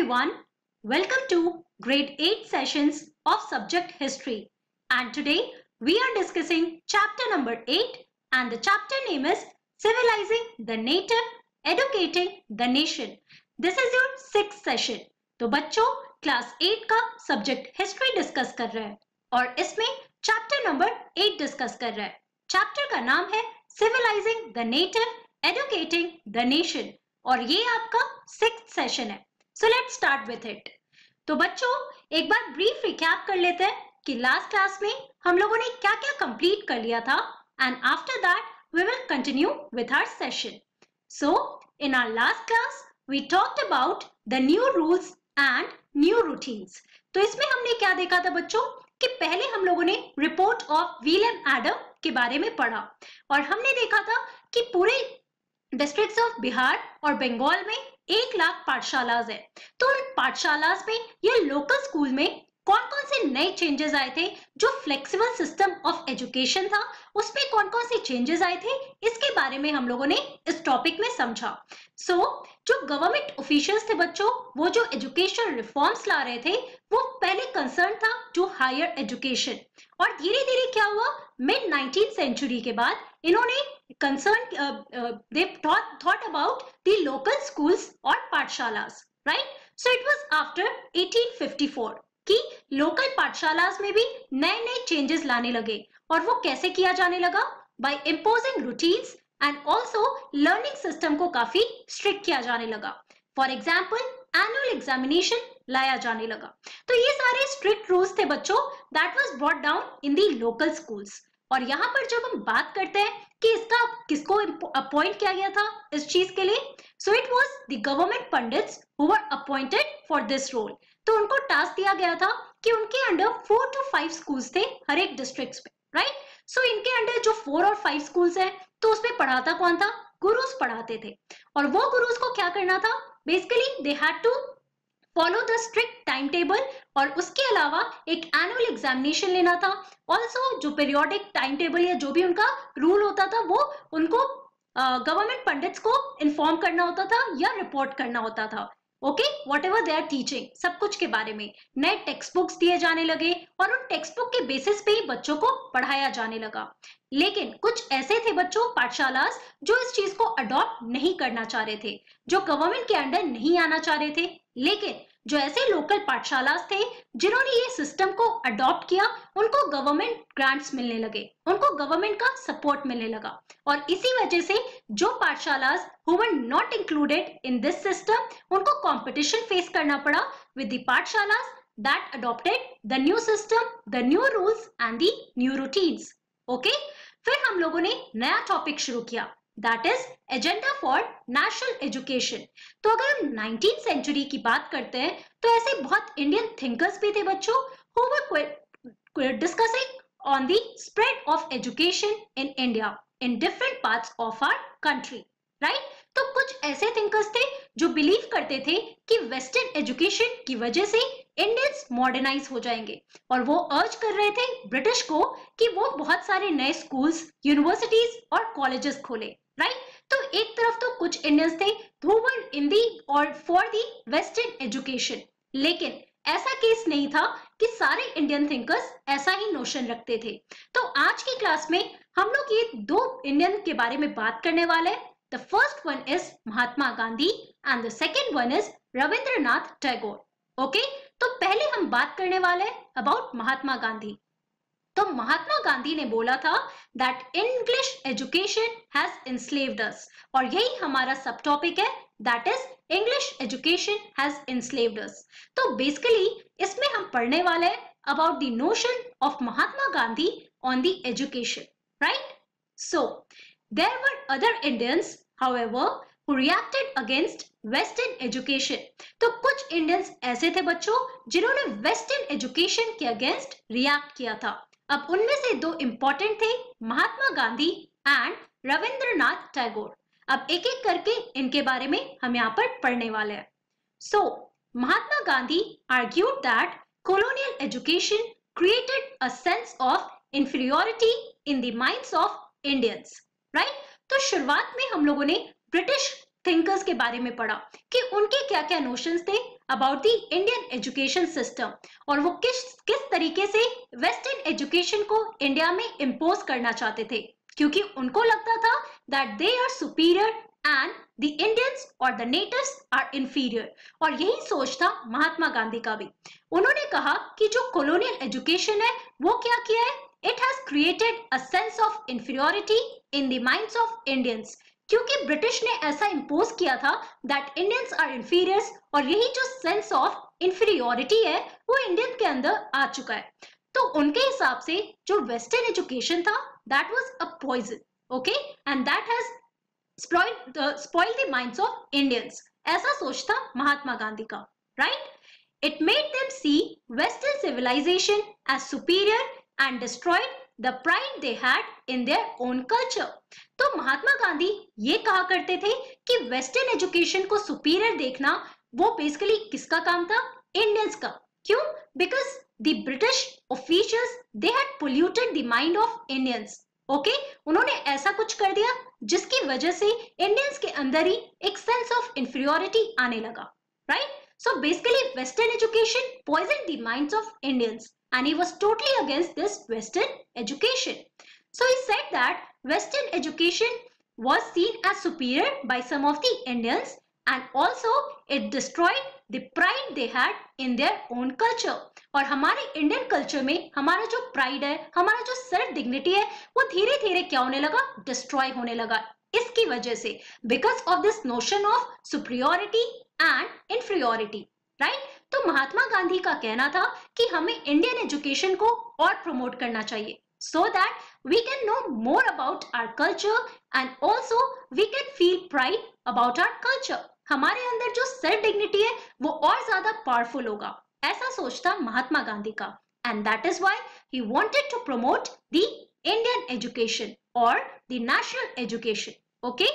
everyone. Welcome to grade 8 sessions of subject history. And today we are discussing chapter number 8 and the chapter name is Civilizing the Native, Educating the Nation. This is your 6th session. तो बच्चों class 8 का subject history discuss कर रहे हैं और इसमें chapter number 8 discuss कर रहे हैं. चैप्टर का नाम है civilising the native, educating the nation और ये आपका 6th सेशन है. So let's start with it. तो बच्चों एक बार ब्रीफ रिकैप कर लेते हैं कि लास्ट क्लास में हम लोगों ने क्या क्या कंप्लीट कर लिया था and after that we will continue with our session. So in our last class we talked about the new rules and new routines. तो इसमें हमने क्या देखा था बच्चों कि पहले हम लोगों ने रिपोर्ट ऑफ विलियम एडम के बारे में पढ़ा और हमने देखा था कि पूरे डिस्ट्रिक्ट्स ऑफ बिहार और बंगाल में 1 लाख पाठशालाज है. तो उन पाठशालाज में या लोकल स्कूल में कौन कौन से नए चेंजेस आए थे, जो फ्लेक्सिबल सिस्टम ऑफ एजुकेशन था उसमें कौन कौन से चेंजेस आए थे, इसके बारे में हम लोगों ने इस टॉपिक में समझा. सो जो गवर्नमेंट ऑफिशियल्स थे बच्चों, वो जो एजुकेशन रिफॉर्म्स ला रहे थे वो पहले कंसर्न था टू हायर एजुकेशन और धीरे धीरे क्या हुआ, मिड 19th सेंचुरी के बाद इन्होंने concern they thought about the local schools और पाठशालास, right. So it was after 1854 कि लोकल पाठशालास में भी नए नए चेंजेस लाने लगे और वो कैसे किया जाने लगा, by imposing routines and also learning system को काफी स्ट्रिक्ट किया जाने लगा. फॉर एग्जाम्पल एनुअल एग्जामिनेशन लाया जाने लगा. तो ये सारे स्ट्रिक्ट रूल्स थे बच्चों that was brought down in the local schools. और यहाँ पर जब हम बात करते हैं कि इसका किसको अपॉइंट किया गया था इस चीज के लिए, so it was the government pandits who were appointed for this role. तो उनको टास्क दिया गया था कि उनके अंडर 4 to 5 स्कूल्स थे हर एक डिस्ट्रिक्ट में, राइट. सो इनके अंडर जो 4 और 5 स्कूल्स हैं तो उसमें पढ़ाता कौन था, गुरुज पढ़ाते थे. और वो गुरुज को क्या करना था, basically they had to follow the strict time table और उसके अलावा एक एनुअल एग्जामिनेशन लेना था. ऑल्सो जो पीरियोडिक टाइम टेबल या जो भी उनका रूल होता था वो उनको गवर्नमेंट पंडित्स को इन्फॉर्म करना होता था या रिपोर्ट करना होता था. Okay, whatever they are teaching, सब कुछ के बारे में नए टेक्स्ट बुक्स दिए जाने लगे और उन टेक्स्ट बुक के बेसिस पे ही बच्चों को पढ़ाया जाने लगा. लेकिन कुछ ऐसे थे बच्चों पाठशालास जो इस चीज को अडॉप्ट नहीं करना चाह रहे थे, जो गवर्नमेंट के अंडर नहीं आना चाह रहे थे. लेकिन जो ऐसे लोकल पाठशालास थे जिन्होंने ये सिस्टम को अडॉप्ट किया उनको गवर्नमेंट ग्रांट्स मिलने लगे, उनको गवर्नमेंट का सपोर्ट मिलने लगा. और इसी वजह से जो पाठशालास who were not included in this system उनको कंपटीशन फेस करना पड़ा विद द पाठशालास that adopted the new system, the new rules and the new routines. Okay, फिर हम लोगों ने नया टॉपिक शुरू किया that is agenda for national education. तो अगर हम 19th सेंचुरी की बात करते हैं तो ऐसे बहुत इंडियन थिंकर्स भी थे बच्चों who were discussing on the spread of education in India in different parts of our country, right. तो कुछ ऐसे थिंकर्स थे जो बिलीव करते थे कि वेस्टर्न एजुकेशन की वजह से इंडियंस मॉडर्नाइज हो जाएंगे और वो अर्ज कर रहे थे ब्रिटिश को कि वो बहुत सारे नए स्कूल्स, यूनिवर्सिटीज और कॉलेजेस खोले, राइट. तो एक तरफ तो कुछ इंडियंस थे हु वर इन दी और फॉर दी वेस्टर्न एजुकेशन, लेकिन ऐसा केस नहीं था कि सारे इंडियन थिंकर्स ऐसा ही नोशन रखते थे. तो आज की क्लास में हम लोग ये 2 इंडियन के बारे में बात करने वाले हैं. The first one is Mahatma Gandhi and the second one is Rabindranath Tagore. Okay? तो पहले हम बात करने वाले हैं about महात्मा गांधी. तो महात्मा गांधी ने बोला था that English education has enslaved us और यही हमारा सब टॉपिक है that is English education has enslaved us. तो basically इसमें हम पढ़ने वाले हैं about the notion of Mahatma Gandhi on the education, right? So there were other Indians, however, who reacted against Western education. तो कुछ इंडियंस ऐसे थे बच्चों जिन्होंने वेस्टर्न एजुकेशन के अगेंस्ट रिएक्ट किया था. अब उनमें से 2 इंपॉर्टेंट थे, महात्मा गांधी एंड रविंद्रनाथ टैगोर. अब एक एक करके इनके बारे में हम यहाँ पर पढ़ने वाले हैं. सो Mahatma Gandhi argued that colonial education created a sense of inferiority in the minds of Indians, right? तो शुरुआत में हम लोगों ने ब्रिटिश थिंकर्स के बारे में पढ़ा कि उनके क्या क्या नोशंस थे about the Indian education system और वो किस किस तरीके से वेस्टर्न एजुकेशन को इंडिया में इम्पोज करना चाहते थे, क्योंकि उनको लगता था that they are superior and the Indians और द नेटिव्स आर इंफीरियर। और यही सोच था महात्मा गांधी का भी। उन्होंने कहा कि जो कॉलोनियल एजुकेशन है वो क्या किया है, it has created a sense of inferiority in the minds of Indians, क्योंकि ब्रिटिश ने ऐसा इम्पोज किया था दैट इंडियंस आर इंफीरियर्स, और यही जो सेंस ऑफ इंफीरियरिटी है वो इंडियन के अंदर आ चुका है। तो उनके हिसाब से जो वेस्टर्न एजुकेशन था that was a poison, okay, and that has spoil the minds of Indians। ऐसा सोचता महात्मा गांधी का, right? It made them see Western civilization as superior and destroyed the pride they had in their own culture। तो महात्मा गांधी ये कहा करते थे कि western education को सुपीरियर देखना वो बेसिकली किसका काम था, इंडियंस का। क्यों? Because the British officials they had polluted the mind of Indians, okay, उन्होंने ऐसा कुछ कर दिया जिसकी वजह से इंडियंस के अंदर ही एक सेंस ऑफ इंफीरियरिटी आने लगा, right? So basically western education poisoned the minds of Indians and he was totally against this western education। So he said that western education was seen as superior by some of the Indians and also it destroyed the pride they had in their own culture। और हमारे Indian culture में हमारा जो pride है, हमारा जो self dignity है, वो धीरे धीरे क्या होने लगा, डिस्ट्रॉय होने लगा। इसकी वजह से because of this notion of superiority and inferiority, right? तो महात्मा गांधी का कहना था कि हमें इंडियन एजुकेशन को और प्रमोट करना चाहिए so that we can know more about our culture and also we can feel pride about our culture. हमारे अंदर जो सेल्फ डिग्निटी है वो और ज्यादा पावरफुल होगा, ऐसा सोचता महात्मा गांधी का। And that is why he wanted to promote the Indian education और the national education, okay.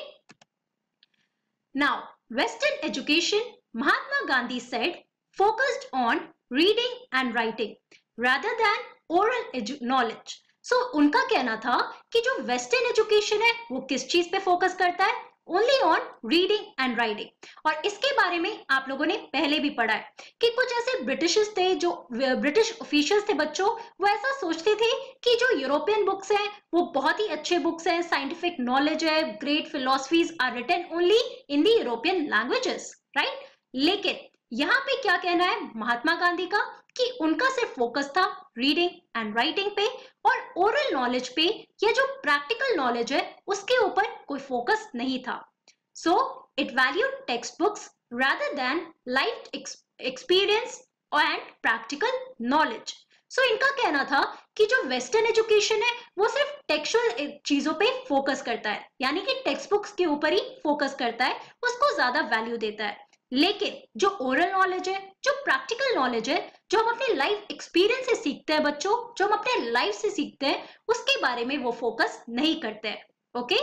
Now western education, Mahatma Gandhi said, focused on reading and writing rather than oral knowledge। So उनका कहना था कि जो western education है वो किस चीज पे फोकस करता है, only on reading and writing. और इसके बारे में आप लोगों ने पहले भी पढ़ा है कि कुछ ऐसे ब्रिटिशर्स थे, जो ब्रिटिश ऑफिशियल्स थे बच्चों, वो ऐसा सोचते थे कि जो यूरोपियन बुक्स हैं वो बहुत ही अच्छे बुक्स हैं, साइंटिफिक नॉलेज है, great philosophies are written only in the European languages, right? लेकिन यहाँ पे क्या कहना है महात्मा गांधी का कि उनका सिर्फ फोकस था रीडिंग एंड राइटिंग पे, और ओरल नॉलेज पे या जो प्रैक्टिकल नॉलेज है उसके ऊपर कोई फोकस नहीं था। So it valued text books rather than life experience and practical knowledge. So इनका कहना था कि जो वेस्टर्न एजुकेशन है वो सिर्फ टेक्सचुअल चीजों पे फोकस करता है, यानी कि टेक्स्ट बुक्स के ऊपर ही फोकस करता है, उसको ज्यादा वैल्यू देता है। लेकिन जो ओरल नॉलेज है, जो प्रैक्टिकल नॉलेज है, जो हम अपने लाइफ एक्सपीरियंस से सीखते हैं बच्चों, जो हम अपने लाइफ से सीखते हैं, उसके बारे में वो फोकस नहीं करते हैं, okay.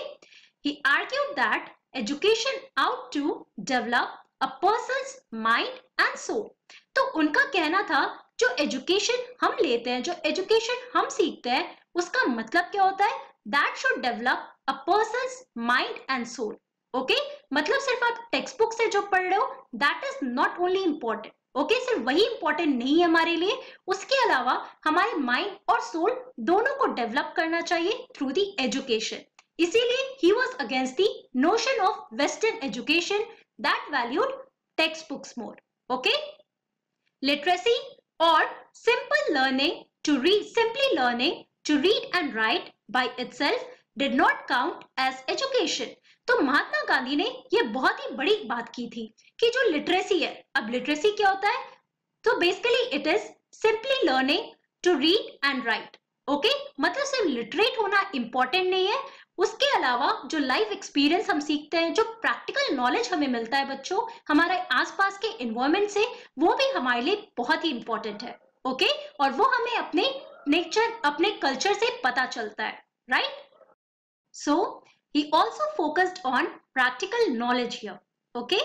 He argued that education ought to develop a person's mind and soul. तो उनका कहना था जो एजुकेशन हम लेते हैं, जो एजुकेशन हम सीखते हैं, उसका मतलब क्या होता है, that should develop a person's mind and soul, okay. मतलब सिर्फ आप टेक्स्ट बुक से जो पढ़ रहे हो that is not only important, okay, सिर्फ वही इंपॉर्टेंट नहीं है हमारे लिए, उसके अलावा हमारे माइंड और सोल दोनों को डेवलप करना चाहिए थ्रू द एजुकेशन। इसीलिए he was against the notion of western education that valued text books more, okay. Literacy और simple learning to read, simply learning to read and write by itself did not count as education. तो महात्मा गांधी ने ये बहुत ही बड़ी बात की थी कि जो लिटरेसी है, अब लिटरेसी क्या होता है, तो basically it is simply learning to read and write, okay. मतलब सिर्फ लिटरेट होना इंपॉर्टेंट नहीं है, उसके अलावा जो लाइफ एक्सपीरियंस हम सीखते हैं, जो प्रैक्टिकल नॉलेज हमें मिलता है बच्चों हमारे आसपास के एनवायरनमेंट से, वो भी हमारे लिए बहुत ही इंपॉर्टेंट है, ओके। और वो हमें अपने नेचर, अपने कल्चर से पता चलता है, right? So he also focused on practical knowledge here, okay?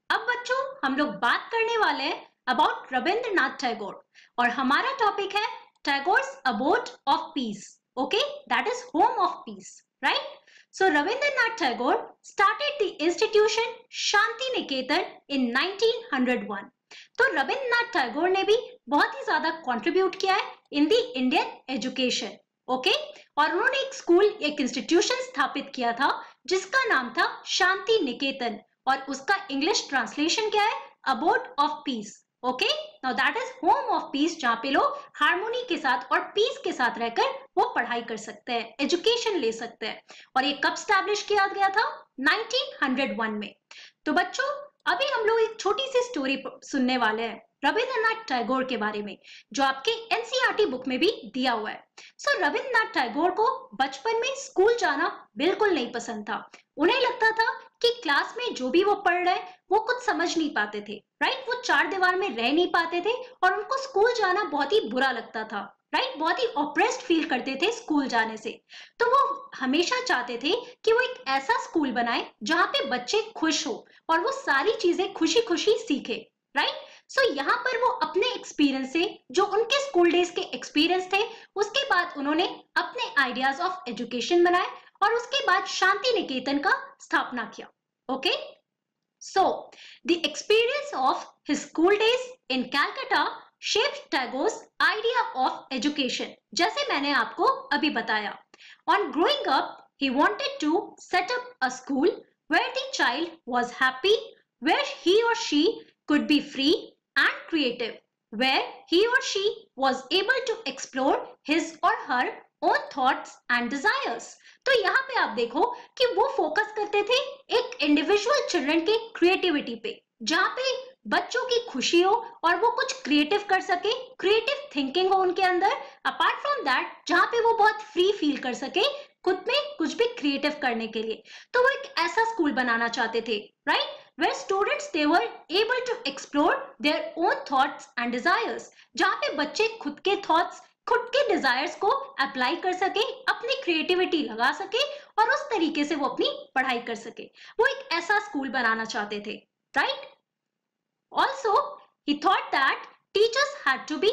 अब बच्चों हम लोग बात करने वाले हैं अबाउट रविंद्रनाथ टैगोर, और हमारा टॉपिक है Tagore's abode of peace, okay, that is home of peace, right? So Rabindranath Tagore started the institution Shanti Niketan in 1901. तो रविंद्रनाथ टैगोर ने भी बहुत ही ज्यादा कंट्रीब्यूट किया है इन दी इंडियन एजुकेशन, ओके। और उन्होंने एक स्कूल, एक इंस्टीट्यूशन स्थापित किया था जिसका नाम था शांति निकेतन, और उसका इंग्लिश ट्रांसलेशन क्या है? Abode of peace, okay. Now that is home of peace, जहां पे लोग हार्मोनी के साथ और पीस के साथ रहकर वो पढ़ाई कर सकते हैं, एजुकेशन ले सकते हैं। और ये कब स्टैब्लिश किया गया था? 1901 में। तो बच्चों अभी हम लोग एक छोटी सी स्टोरी सुनने वाले हैं रविंद्रनाथ टैगोर के बारे में, जो आपके एनसीईआरटी बुक में भी दिया हुआ है। सो रविंद्रनाथ टैगोर को बचपन में स्कूल जाना बिल्कुल नहीं पसंद था। उन्हें लगता था कि क्लास में जो भी वो पढ़ रहे वो कुछ समझ नहीं पाते थे, राइट। वो चार दीवार में रह नहीं पाते थे और उनको स्कूल जाना बहुत ही बुरा लगता था, राइट। बहुत ही ऑप्रेस्ड फील करते थे स्कूल जाने से। तो वो हमेशा चाहते थे कि वो एक ऐसा स्कूल बनाए जहाँ पे बच्चे खुश हो और वो सारी चीजें खुशी खुशी सीखे, राइट। सो यहाँ पर वो अपने एक्सपीरियंस से, जो उनके स्कूल डेज के एक्सपीरियंस थे, उसके बाद उन्होंने अपने आइडियाज ऑफ एजुकेशन बनाए और उसके बाद शांति निकेतन का स्थापना किया, okay. So the experience of his school days in Calcutta shaped Tagore's idea of education, जैसे मैंने आपको अभी बताया। On growing up, he wanted to set up a school where the child was happy, where he or she could be free and creative, where he or she was able to explore his or her own thoughts and desires. तो यहाँ पे आप देखो कि वो focus करते थे एक इंडिविजुअल चिल्ड्रन के क्रिएटिविटी पे, जहाँ पे बच्चों की खुशी हो और वो कुछ क्रिएटिव कर सके, क्रिएटिव थिंकिंग हो उनके अंदर। अपार्ट फ्रॉम दैट, जहाँ पे वो बहुत फ्री फील कर सके खुद में कुछ भी क्रिएटिव करने के लिए। तो वो एक ऐसा स्कूल बनाना चाहते थे, right, where students they were able to explore their own thoughts and desires, जहाँ पे बच्चे खुद के थॉट्स, खुद के डिजायर्स को अप्लाई कर सके, अपनी क्रिएटिविटी लगा सके और उस तरीके से वो अपनी पढ़ाई कर सके। वो एक ऐसा स्कूल बनाना चाहते थे, right. Also, he thought that teachers had to be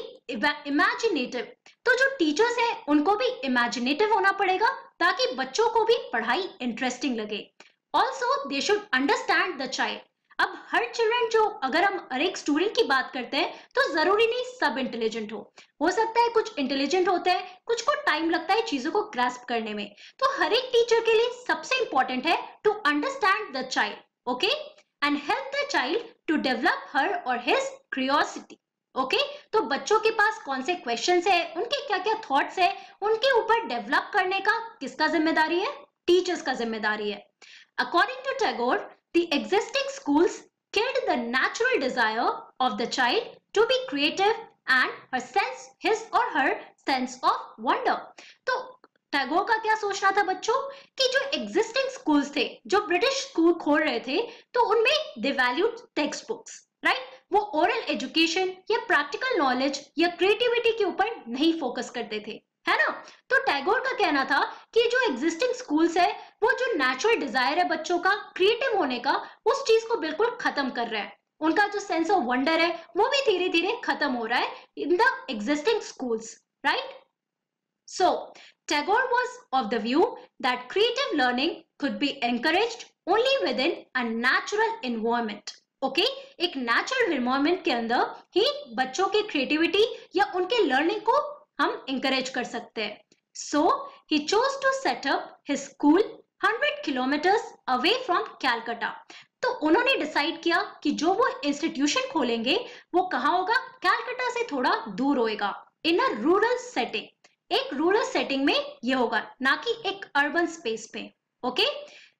imaginative. तो जो टीचर्स हैं उनको भी imaginative होना पड़ेगा ताकि बच्चों को भी पढ़ाई इंटरेस्टिंग लगे। Also, they should understand the child. अब हर चिल्ड्रन, जो अगर हम हर एक स्टूडेंट की बात करते हैं तो जरूरी नहीं सब इंटेलिजेंट हो सकता है कुछ इंटेलिजेंट होते हैं, कुछ को टाइम लगता है चीजों को ग्रास्प करने में। तो हर एक टीचर के लिए सबसे इंपॉर्टेंट है to understand the child, okay, and help the child to develop her or his curiosity, okay? तो बच्चों के पास कौन से क्वेश्चंस है, उनके क्या क्या थॉट्स है, उनके ऊपर डेवलप करने का किसका जिम्मेदारी है? टीचर्स का जिम्मेदारी है। According to Tagore, the existing schools killed the natural desire of the child to be creative and his or her sense of wonder. तो टैगोर का क्या सोचना था बच्चों कि जो एग्जिस्टिंग स्कूल्स थे, जो ब्रिटिश स्कूल खोल रहे थे, तो उनमें दे वैल्यूड टेक्स्ट बुक्स, राइट। वो ओरल एजुकेशन या प्रैक्टिकल नॉलेज या क्रिएटिविटी के ऊपर नहीं फोकस करते थे, है ना। तो टैगोर का कहना था कि जो एग्जिस्टिंग स्कूल्स है वो जो नेचुरल डिजायर है बच्चों का क्रिएटिव होने का, उस चीज को बिल्कुल खत्म कर रहा है। उनका जो सेंस ऑफ वंडर है वो भी धीरे धीरे खत्म हो रहा है in the existing schools, right. So, Tagore was of the view that creative learning could be encouraged only within a natural environment. Okay? एक natural environment के अंदर ही बच्चों की creativity या उनके learning को हम encourage कर सकते हैं। So, he chose to set up his school 100 kilometers away from Calcutta. तो उन्होंने डिसाइड किया कि जो वो इंस्टीट्यूशन खोलेंगे वो कहाँ होगा? कैलकाटा से थोड़ा दूर होएगा, इन अ रूरल सेटिंग। एक रूरल सेटिंग में ये होगा, ना कि एक अर्बन स्पेस पे, okay.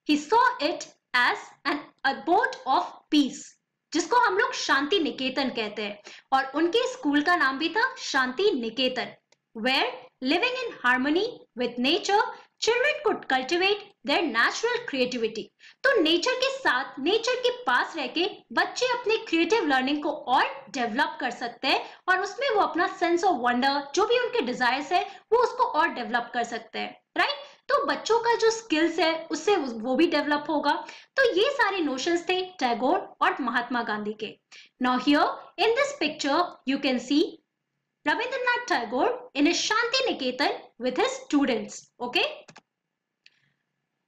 He saw it as an abode of peace, जिसको हम लोग शांति निकेतन कहते हैं, और उनके स्कूल का नाम भी था Shanti Niketan, where living in harmony with nature children could cultivate their natural creativity. तो नेचर के साथ, नेचर के पास रह के बच्चे अपने क्रिएटिव लर्निंग को और डेवलप कर सकते हैं और उसमें वो अपना सेंस ऑफ वंडर, जो भी उनके डिजायर्स है, वो उसको और डेवलप कर सकते हैं, राइट। तो बच्चों का जो स्किल्स है उससे वो भी डेवलप होगा। तो ये सारे नोशंस थे टैगोर और महात्मा गांधी के। Now here in this picture you can see Rabindranath Tagore in his Shanti Niketan with his students, okay?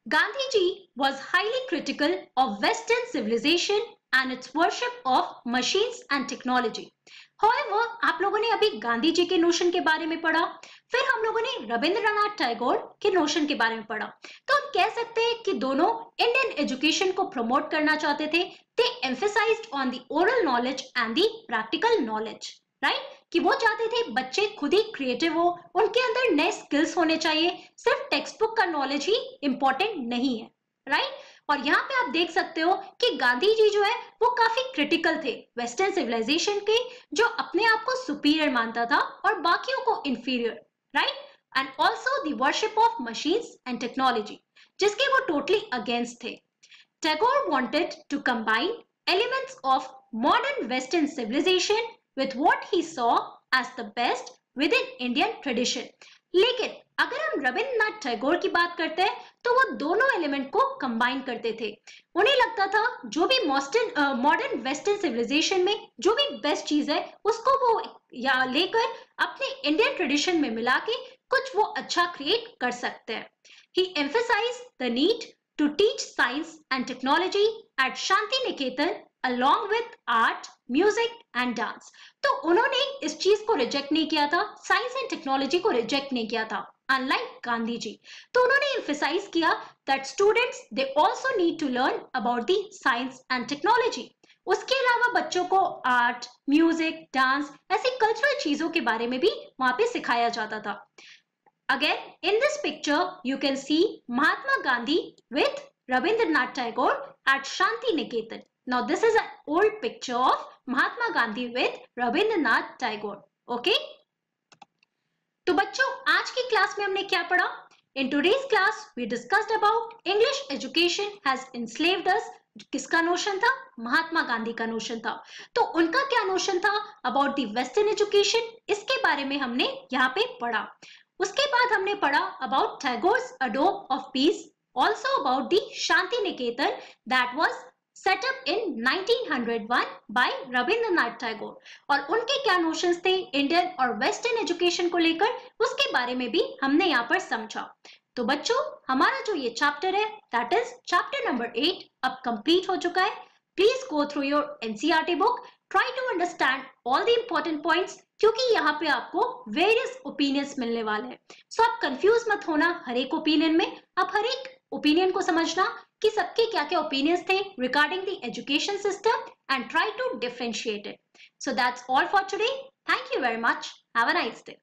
Gandhi ji was highly critical of Western civilization and its worship of machines and technology. However, आप लोगों ने अभी गांधी जी के notion के बारे में पढ़ा, फिर हम लोगों ने रविंद्रनाथ टैगोर के नोशन के बारे में पढ़ा, तो हम कह सकते हैं कि दोनों इंडियन एजुकेशन को प्रमोट करना चाहते थे. They emphasized on the oral knowledge and the practical knowledge, right? कि वो चाहते थे बच्चे खुद ही क्रिएटिव हो, उनके अंदर नए स्किल्स होने चाहिए, सिर्फ टेक्स्ट बुक का नॉलेज ही इंपॉर्टेंट नहीं है, राइट? और यहाँ पे आप देख सकते हो कि गांधी जी जो है वो काफी क्रिटिकल थे वेस्टर्न सिविलाइजेशन के, जो अपने आप को सुपीरियर मानता था और बाकियों को inferior, right? And also the worship of machines and technology, जिसके वो टोटली अगेंस्ट थे. Tagore wanted to combine elements of modern Western civilization with what he saw as the best within Indian tradition. लेकिन अगर हम रविंद्रनाथ टैगोर की बात करते हैं तो वो दोनों एलिमेंट को कंबाइन करते थे. उन्हें लगता था जो भी मॉडर्न वेस्टर्न सिविलाइजेशन में जो भी बेस्ट चीज है उसको वो या लेकर अपने इंडियन ट्रेडिशन में मिला के कुछ वो अच्छा क्रिएट कर सकते हैं. He emphasized the need to teach science and technology at Shanti Niketan along with art, music and dance. तो उन्होंने इस चीज को रिजेक्ट नहीं किया था, साइंस एंड टेक्नोलॉजी को रिजेक्ट नहीं किया था, अनलाइक गांधी जी. तो उन्होंने एम्फेसाइज किया that students they also need to learn about the science and technology. उसके अलावा बच्चों को आर्ट, म्यूजिक, डांस ऐसी कल्चरल चीजों के बारे में भी वहां पे सिखाया जाता था. Again, in this picture, you can see Mahatma Gandhi with Rabindranath Tagore at Shanti Niketan. Now, this is an old picture of Mahatma Gandhi with Rabindranath Tagore. Okay? तो बच्चों, आज की क्लास में हमने क्या पढ़ा? In today's class, we discussed about English education has enslaved us. किसका notion था? महात्मा गांधी का नोशन था. तो उनका क्या नोशन था अबाउट द वेस्टर्न एजुकेशन, इसके बारे में हमने यहाँ पे पढ़ा. उसके बाद हमने पढ़ा अबाउट टैगोर्स अडोब of peace, also about the Shanti Niketan that was set up in 1901 by Rabindranath Tagore. और उनके क्या नोशंस थे इंडियन और वेस्टर्न एजुकेशन को लेकर, उसके बारे में भी हमने यहाँ पर समझा. तो बच्चों, हमारा जो ये चैप्टर है दैट इज चैप्टर नंबर 8 अब कंप्लीट हो चुका है. Please go through your NCERT book, try to understand all the important points, क्योंकि यहाँ पे आपको वेरियस ओपिनियंस मिलने वाले हैं. सो आप कंफ्यूज मत होना हर एक ओपिनियन में, आप हर एक ओपिनियन को समझना कि सबके क्या क्या ओपिनियंस थे regarding the education system and try to differentiate it. So that's all for today. Thank you very much. Have a nice day.